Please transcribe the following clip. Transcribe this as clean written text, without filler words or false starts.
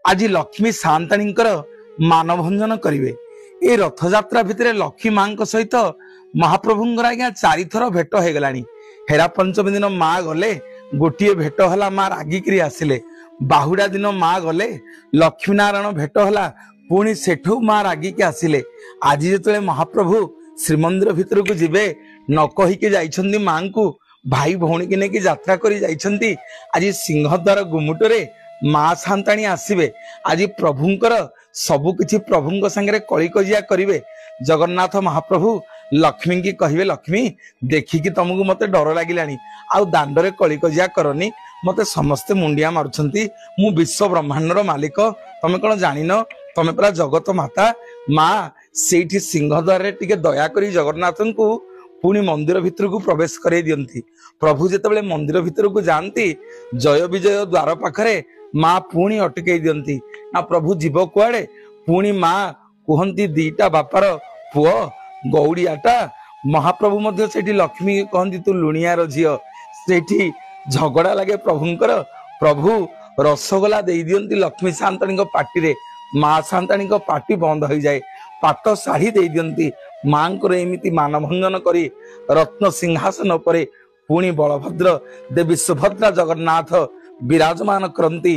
आज लक्ष्मी सान्ताणींकर मानभंजन करिवे। ए रथयात्रा भितर लक्ष्मी मां सहित महाप्रभुंकर आज्ञा 4 थर भेट हो गलानी। हेरा पंचमी दिन माँ गले गोटे भेट हला माँ रागिकी आसिले। बाहुड़ा दिन माँ गले लक्ष्मी नारायण भेट हला पुणी सेठू माँ रागिकी आसिले। आज जिते महाप्रभु श्रीमंदिर भितर को जिबे न कहीकि जाइछन्ती मां को भाई भौणी की नेकी यात्रा करी जाइछन्ती। आज सिंहद्वार गुमुटरे माँ सान्ताणी आसिबे। आज प्रभुंकर सबु किछि प्रभुंक संगे कली कजिया करिवे। जगन्नाथ महाप्रभु लक्ष्मी की कहिवे लक्ष्मी देखिकी तुमको मते डर लागिलानी आउ दांडरे कली कजिया करनी मते समस्ते मुंडिया मारुछन्ती। मु विश्व ब्रह्मांडर मालिक तमे कोन जानिनो तमे परा जगत माता माँ सेठी सिंहद्वार रे टिके दया करी जगन्नाथन को पुणी मंदिर भितर को प्रवेश करे दियंती। प्रभु जेतेबेले मंदिर भितर को जानती जय विजय द्वार पाखरे माँ पुणी अटके दियंती ना प्रभु जीव कुआड़े पुणी माँ कहती दीटा बापार पुओ गौड़ियाटा। महाप्रभु मध्य सेठी लक्ष्मी कहती तू लुणियार झियो। सेठी झगड़ा लगे प्रभुंकर। प्रभु रसगोला दे दियंती लक्ष्मी सान्ताणी पार्टी रे। माँ सान्ताणी पार्टी बंद हो जाए। पाट शाढ़ी दे दियंती मां को एमिति मानभंजन करी रत्न सिंहासन पर पुणी बलभद्र देवी सुभद्रा जगन्नाथ विराजमान करती।